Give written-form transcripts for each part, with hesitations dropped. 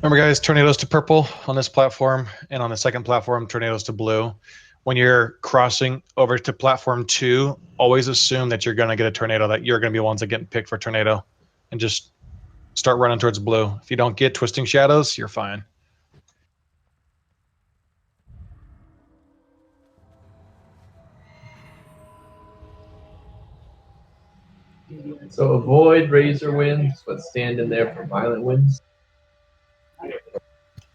Remember, guys, tornadoes to purple on this platform, and on the second platform, tornadoes to blue. When you're crossing over to platform 2, always assume that you're going to get a tornado, that you're going to be the ones that get picked for tornado, and just start running towards blue. If you don't get twisting shadows, you're fine. So avoid razor winds, but stand in there for violent winds.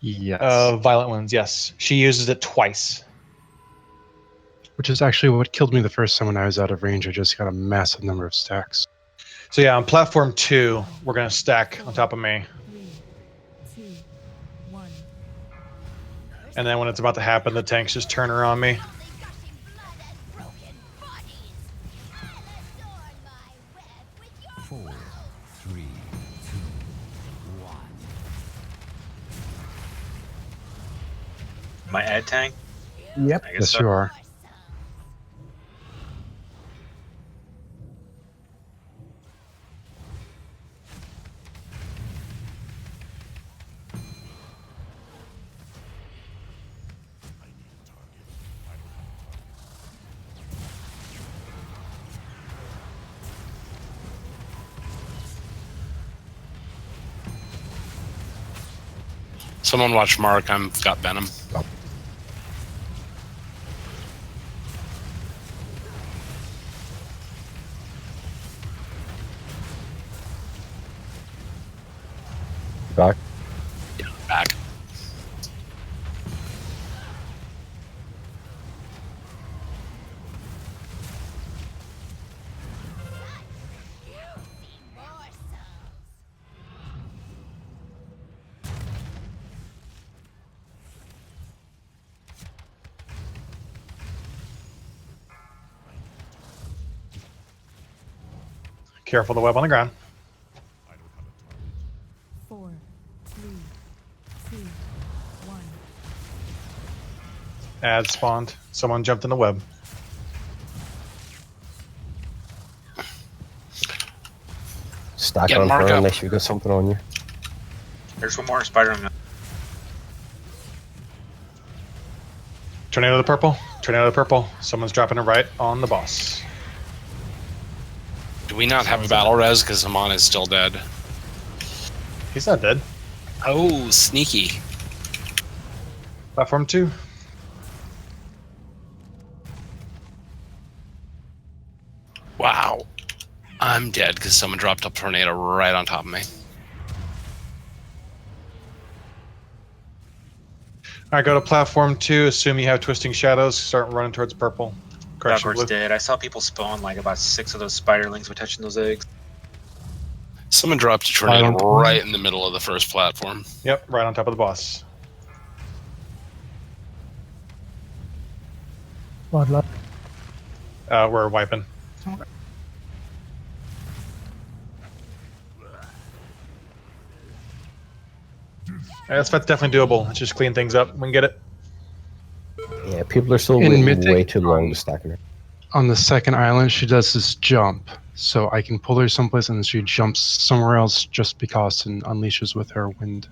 Yes. Violent winds, yes. She uses it twice. Which is actually what killed me the first time when I was out of range. I just got a massive number of stacks. So yeah, on platform 2, we're going to stack on top of me. 3, 2, 1. And then when it's about to happen, the tanks just turn her on me. My ad tank? Yep. I guess Yes, so. you are. Someone watch Mark. I've got Venom. Back. Yeah, back. Careful the web on the ground. 4, 3, 2, 1. Ad spawned. Someone jumped in the web. Stack Yeah, on mark her up. unless you've got something on you. There's one more Spider-Man. Tornado to purple. Tornado to purple. Someone's dropping it right on the boss. Do we not have a battle res because Haman is still dead? He's not dead. Oh, sneaky. Platform 2. Wow. I'm dead because someone dropped a tornado right on top of me. All right, go to platform 2. Assume you have twisting shadows. Start running towards purple. Correction, Backwards blue. dead. I saw people spawn like about 6 of those spiderlings were touching those eggs. Someone dropped a tornado Violent right in the middle of the first platform. Yep, right on top of the boss. Bloodlust. We're wiping. That's definitely doable. Let's just clean things up. We can get it. Yeah, people are still In waiting Mythic, way too long to stack her. On the second island, she does this jump. So I can pull her someplace and then she jumps somewhere else just because and unleashes with her wind.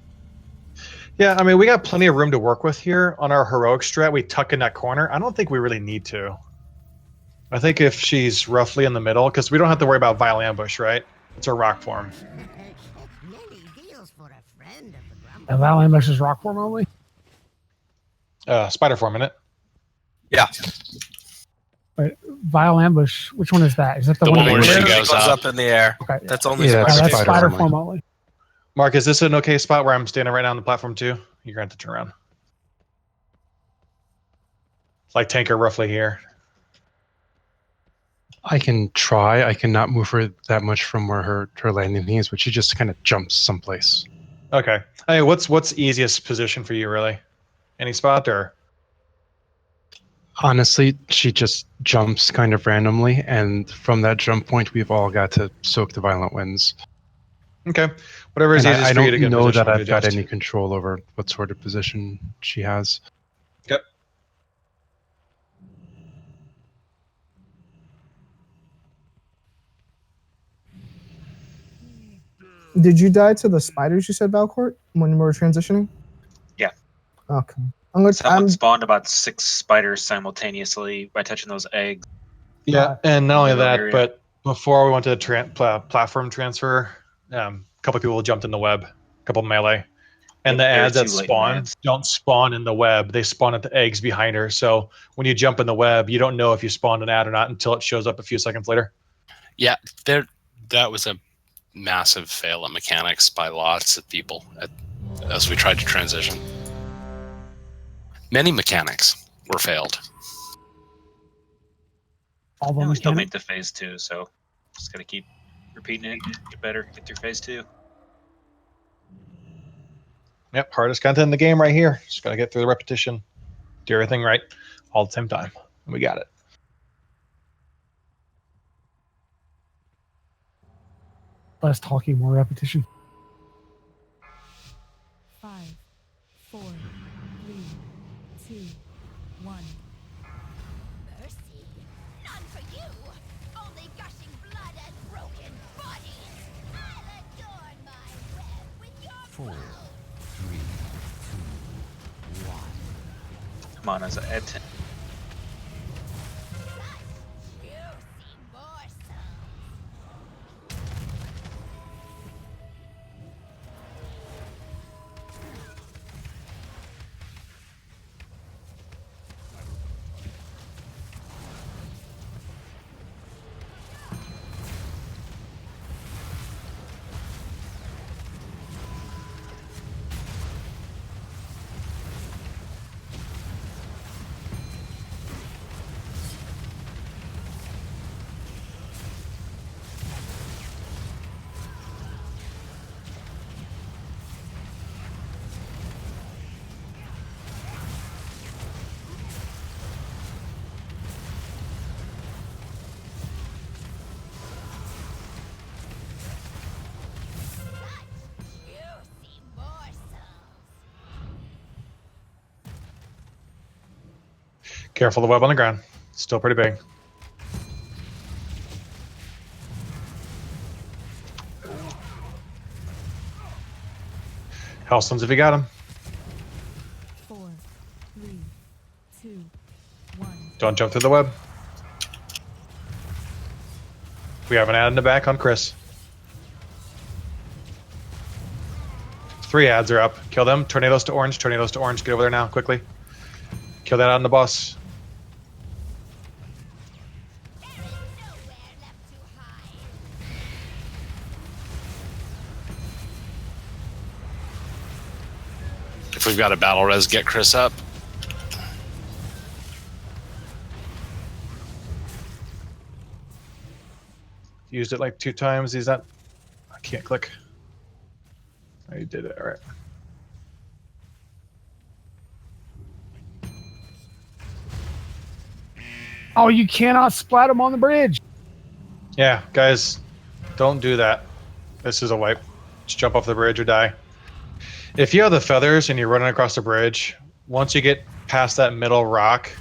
Yeah, I mean, we got plenty of room to work with here. On our heroic strat, we tuck in that corner. I don't think we really need to. I think if she's roughly in the middle, because we don't have to worry about Vile Ambush, right? It's a rock form. And Val Ambush is rock form only? Spider form, in it. Yeah. Wait, Vile Ambush, which one is that? Is that the, The one one where that she goes? goes up. in the air. Okay. That's only Yeah, That's Spider spider form form only. Mark, is this an okay spot where I'm standing right now on the platform 2? You're going to have to turn around. Like tanker roughly here. I can try. I cannot move her that much from where her landing is, but she just kind of jumps someplace. Okay. Hey, what's easiest position for you, really? Any spot or? Honestly, she just jumps kind of randomly, and from that jump point, we've all got to soak the violent winds. Okay. Whatever is And easiest I for you to don't get in know position, that we I've got adjust. any control over what sort of position she has. Yep. Did you die to the spiders you said, Valcourt, when we were transitioning? Yeah. Okay. I'm Someone spawned about 6 spiders simultaneously by touching those eggs. Yeah, and not only Middle that, area. but before we went to the platform transfer, a couple people jumped in the web, a couple melee, and Yep, the very ads that two latent spawn ads. don't spawn in the web; they spawn at the eggs behind her. So when you jump in the web, you don't know if you spawned an ad or not until it shows up a few seconds later. Yeah, that was a massive fail at mechanics by lots of people as we tried to transition. Many mechanics were failed. All Yeah, the we still mechanics. made to phase 2, so just gotta keep repeating it, get better, get through phase 2. Yep, hardest content in the game right here. Just gotta get through the repetition, do everything right, all at the same time. We got it. Less talking, more repetition. 5, 4, 3, 2, 1. Mercy? None for you! Only gushing blood and broken bodies! I'll adorn my web with your 4, 3, 2, 1. Come on, as an ed Juicy morsel! Juicy morsels! Careful the web on the ground. Still pretty big. Hellstones if you got them. 4, 3, 2, 1. Don't jump through the web. We have an ad in the back on Chris. 3 ads are up. Kill them. Tornadoes to orange. Tornadoes to orange. Get over there now, quickly. Kill that on the boss. There is nowhere left to hide. If we've got a battle res, get Chris up. Used it like 2 times. He's not. I can't click. Oh, you did it. All right. Oh, you cannot splat him on the bridge. Yeah, guys, don't do that. This is a wipe. Just jump off the bridge or die. If you have the feathers and you're running across the bridge, once you get past that middle rock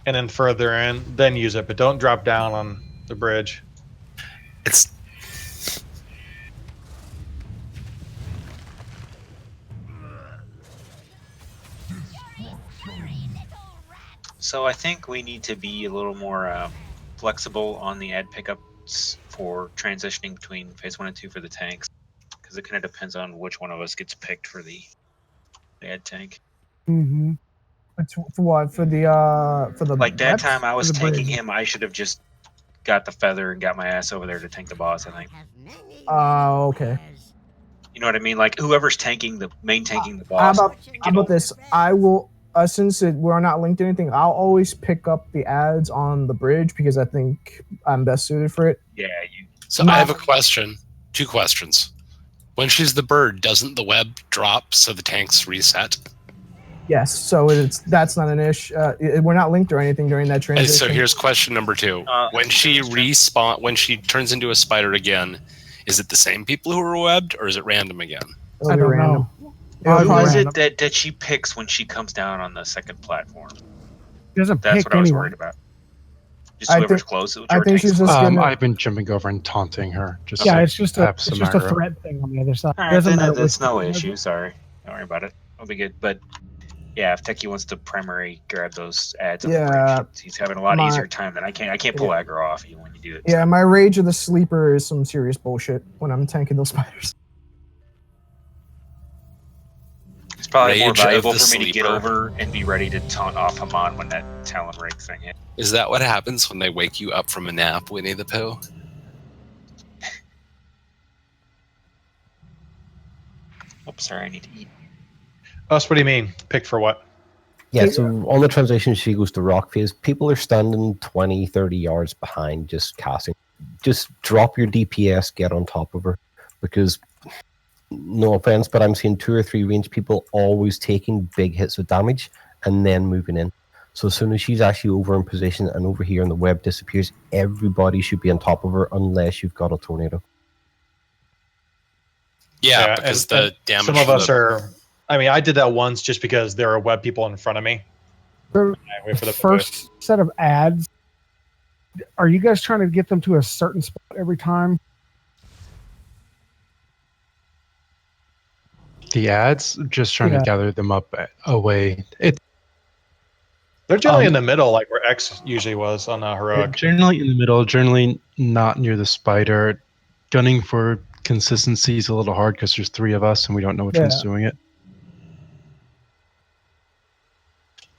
and then further in, then use it. But don't drop down on the bridge. It's So I think we need to be a little more flexible on the ad pickups for transitioning between phase 1 and 2 for the tanks, because it kind of depends on which one of us gets picked for the ad tank. Mm-hmm. For what? For the Like that reps? time I was For the tanking bridge? him, I should have just got the feather and got my ass over there to tank the boss, I think. Oh, okay. You know what I mean? Like whoever's tanking the tanking the How boss. about this? I will, since we're not linked to anything, I'll always pick up the ads on the bridge because I think I'm best suited for it. Yeah, you. So I have a question. 2 questions. When she's the bird, doesn't the web drop so the tanks reset? Yes, so that's not an issue. We're not linked or anything during that And transition. so here's question number 2. When she when she turns into a spider again, is it the same people who are webbed or is it random again? It'll be random. Who is it that she picks when she comes down on the second platform? She doesn't That's pick what I was anyone. worried about. Just I whoever's think- close. I think she's just gonna. I've been jumping over and taunting her. Just Yeah, to it's just have a some it's just a aggro. threat thing on the other side. All It right, doesn't then matter that's which no one does issue. it. Sorry, don't worry about it. I'll be good. But yeah, if Techie wants to primary grab those ads on the Yeah, bridge, he's having a lot my- easier time than I can. I can't pull aggro off you when you do it. Yeah, my Rage of the Sleeper is some serious bullshit when I'm tanking those spiders. It's probably more Rage of valuable the for me to get Sleeper. over and be ready to taunt off Haman when that Talon Rig thing hits. Is that what happens when they wake you up from a nap, Winnie the Pooh? Oops, sorry, I need to eat. Us, what do you mean? Pick for what? Yeah, so on the transition, she goes to rock phase. People are standing 20, 30 yards behind, just casting. Just drop your DPS, get on top of her. Because, no offense, but I'm seeing 2 or 3 range people always taking big hits of damage and then moving in. So as soon as she's actually over in position and over here and the web disappears, everybody should be on top of her unless you've got a tornado. Yeah, because the and damage. Some of from us the- are. I mean, I did that once just because there are web people in front of me. The I wait for them to do it. first set of ads, are you guys trying to get them to a certain spot every time? The ads, just trying Yeah. to gather them up away. They're generally in the middle, like where X usually was on They're heroic. generally in the middle, generally not near the spider. Gunning for consistency is a little hard because there's 3 of us and we don't know which one's Yeah. doing it.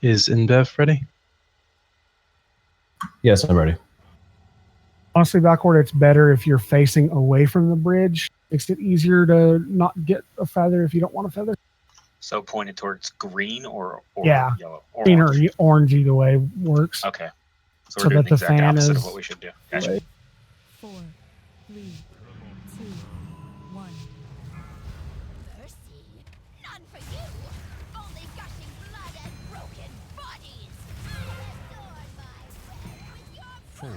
Is InBev ready? Yes, I'm ready. Honestly, backward, it's better if you're facing away from the bridge. Makes it easier to not get a feather if you don't want a feather. So pointed towards green or Yeah. yellow? Green or Orange. orange either way works. Okay. So So we're doing that the the exact fan opposite of is what we should do. Gotcha. away. 4, 3, 2, 1. Mercy? None for you! Only gushing blood and broken bodies! I'll adorn my web with your 4,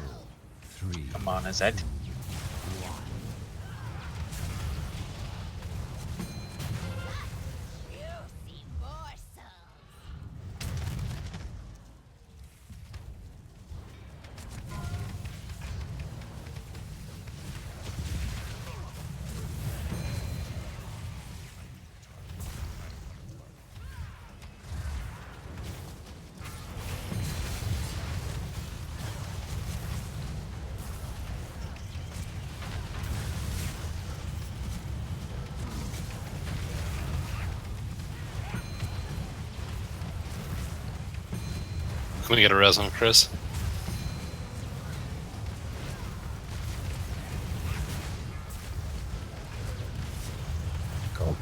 3, Come on, is that? juicy morsels! Can we get a res on Chris? Go.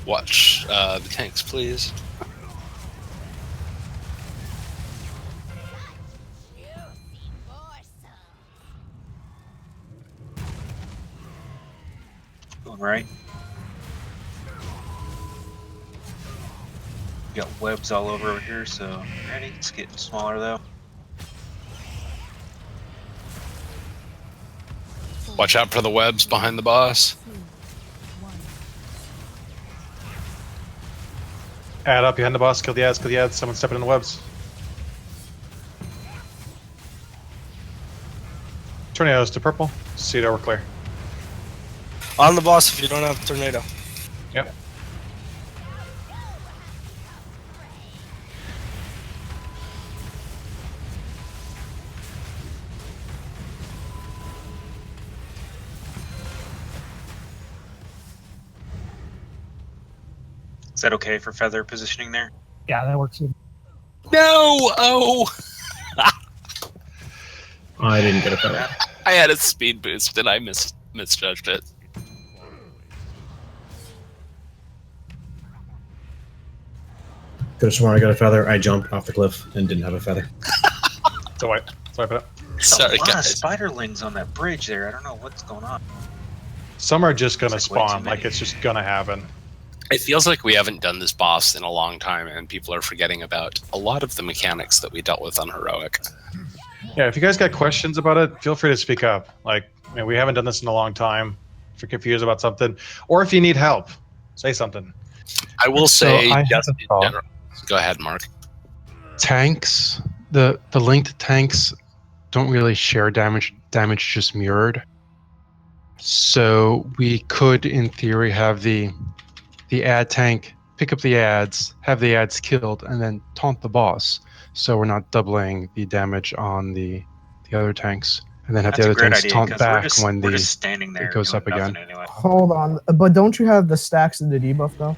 Watch the tanks, please. Juicy morsels! Going right. We got webs all over here, so ready. It's getting smaller though. Watch out for the webs behind the boss. 2, 1. Add up behind the boss, kill the ads, kill the ads. Someone stepping in the webs. Tornadoes to purple. Cedar, we're clear. On the boss if you don't have tornado. Yep. Is that okay for feather positioning there? Yeah, that works. No! Oh! I didn't get a feather. I had a speed boost and I misjudged it. Could have sworn I got a feather. I jumped off the cliff and didn't have a feather. So wipe. Swipe it up. There's Sorry, a lot of guys. spiderlings on that bridge there. I don't know what's going on. Some are just gonna It's like way too spawn, like many. it's just gonna happen. It feels like we haven't done this boss in a long time, and people are forgetting about a lot of the mechanics that we dealt with on Heroic. Yeah, if you guys got questions about it, feel free to speak up. Like, I mean, we haven't done this in a long time. If you're confused about something, or if you need help, say something. I will So say, I have just a in thought. general. Go ahead, Mark. Tanks, the linked tanks don't really share damage. Damage just mirrored. So we could, in theory, have the ad tank pick up the ads, have the ads killed, and then taunt the boss. So we're not doubling the damage on the other tanks, and then have That's the a other great tanks idea taunt because back when we're just standing there it goes doing up again. nothing anyway. Hold on, but don't you have the stacks of the debuff though?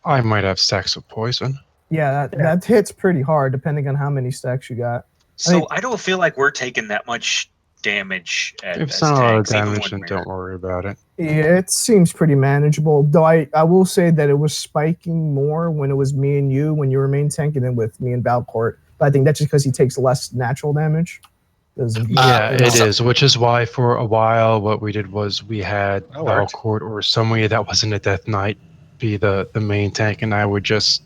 I might have stacks of poison. Yeah, that hits pretty hard depending on how many stacks you got. So I don't feel like we're taking that much damage If it's as not a lot of tanks, even damage, with then mirror. don't worry about it. Yeah, it seems pretty manageable. Though I will say that it was spiking more when it was me and you when you were main tank, and then with me and Valcourt. But I think that's just because he takes less natural damage. Yeah, it is, which is why for a while what we did was we had Valcourt or somebody that wasn't a Death Knight be the main tank, and I would just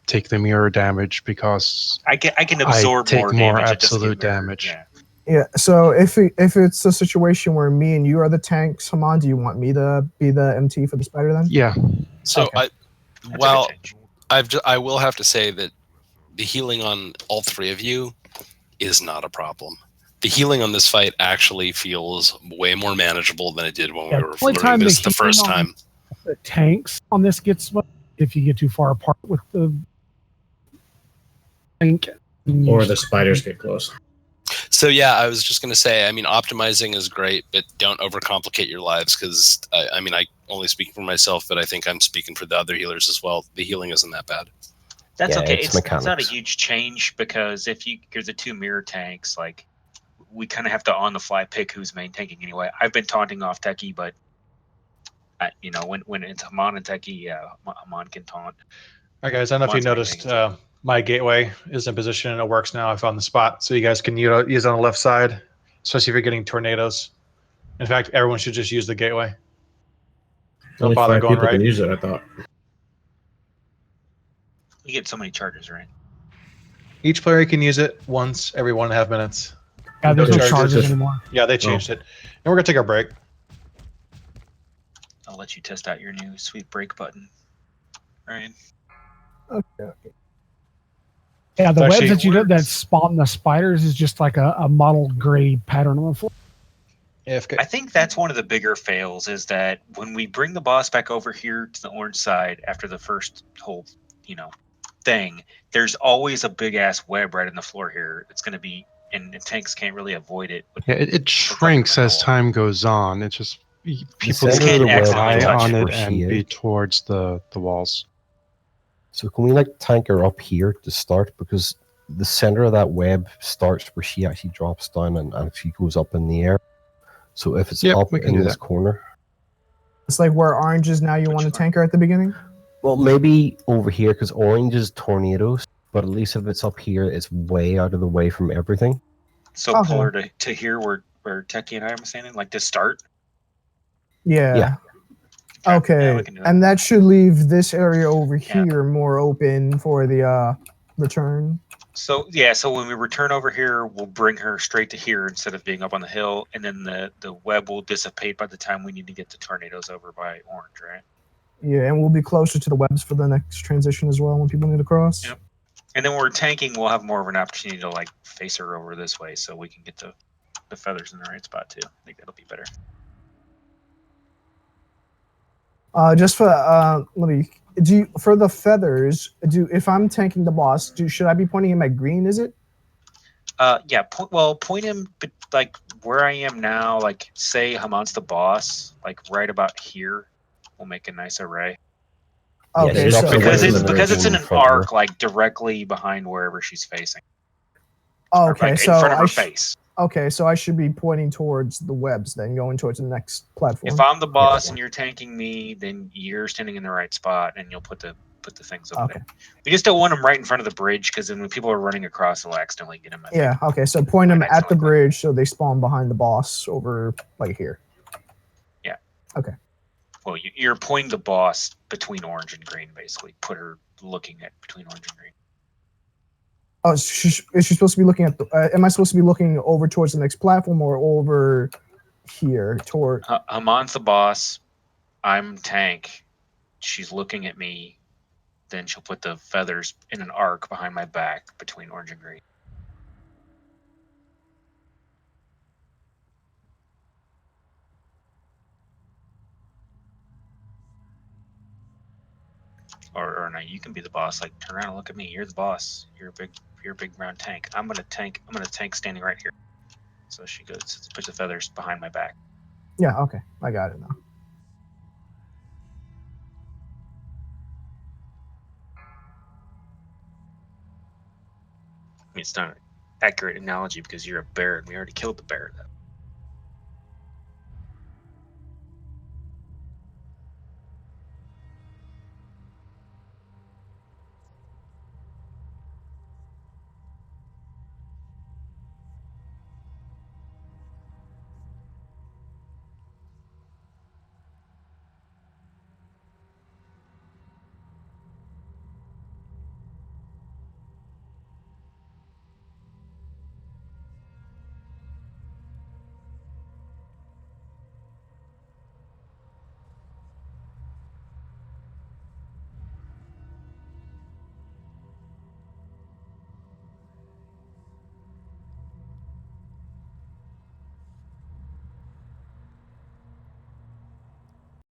take the mirror damage because I can absorb take more more damage. It doesn't get absolute mirrored. damage. Yeah. Yeah. So if it's a situation where me and you are the tanks, Haman, do you want me to be the MT for the spider then? Yeah. So Okay. I will have to say that the healing on all three of you is not a problem. The healing on this fight actually feels way more manageable than it did when we were learning this the first time. The tanks on this gets if you get too far apart with the tank. Or the spiders get close. So yeah, I was just going to say, I mean, optimizing is great, but don't overcomplicate your lives because, I mean, I only speak for myself, but I think I'm speaking for the other healers as well. The healing isn't that bad. That's Yeah, okay. it's It's not a mechanics. huge change because if you're the two mirror tanks, like we kind of have to on the fly pick who's main tanking anyway. I've been taunting off Techie, but you know when it's Haman and Techie, Haman can taunt. All right, guys. I don't know if you Haman's noticed, my gateway is in position and it works now. I found the spot, so you guys can use it on the left side, especially if you're getting tornadoes. In fact, everyone should just use the gateway. Don't Only bother 5 going people right. can use it, I thought. You get so many charges, right? Each player can use it once every 1.5 minutes. Yeah, there's no charges. charges anymore. Yeah, they changed it. And we're gonna take our break. I'll let you test out your new sweet break button, Ryan. Okay. Yeah, the It's webs actually- that spawn the spiders is just like a model gray pattern on the floor. I think that's one of the bigger fails is that when we bring the boss back over here to the orange side after the first whole, thing, there's always a big ass web right in the floor here. It's going to be, and the tanks can't really avoid it. Yeah, it shrinks as time goes on. It's just people center of the can't web eye drops on it where she and be is. towards the walls. So can we tank her up here to start? Because the center of that web starts where she actually drops down and actually goes up in the air. So if it's up we can in do this that. corner. It's like where orange is now. You want a tanker at the beginning? Well, maybe over here because orange is tornadoes. But at least if it's up here, it's way out of the way from everything. So pull her to here where Techie and I am standing, like to start. Yeah. Okay. And that should leave this area over here more open for the return. So when we return over here, we'll bring her straight to here instead of being up on the hill, and then the web will dissipate by the time we need to get the tornadoes over by orange, right? Yeah, and we'll be closer to the webs for the next transition as well when people need to cross. Yep. And then when we're tanking, we'll have more of an opportunity to face her over this way, so we can get the feathers in the right spot too. I think that'll be better. Just for for the feathers, if I'm tanking the boss, should I be pointing him at green? Is it? Yeah. Point him like where I am now. Like say Haman's the boss, like right about here. We'll make a nice array. Okay, because it's in an arc, like directly behind wherever she's facing. Okay, in so front of her face. Okay, so I should be pointing towards the webs, then going towards the next platform. If I'm the boss and you're tanking me, then you're standing in the right spot, and you'll put the things over there. We just don't want them right in front of the bridge, because then when people are running across, they'll accidentally get them. Yeah. Okay, so point them at the bridge so they spawn behind the boss over here. Yeah. Okay. Well, you're pointing the boss between orange and green, basically. Put her looking at between orange and green. Oh, is she supposed to be looking at? Am I supposed to be looking over towards the next platform or over here toward? Haman's the boss. I'm tank. She's looking at me. Then she'll put the feathers in an arc behind my back between orange and green. or no, you can be the boss. Like, turn around and look at me. You're the boss. You're a big round tank. I'm gonna tank standing right here. So she goes, puts the feathers behind my back. Yeah, okay. I got it now. I mean, it's not an accurate analogy because you're a bear and we already killed the bear.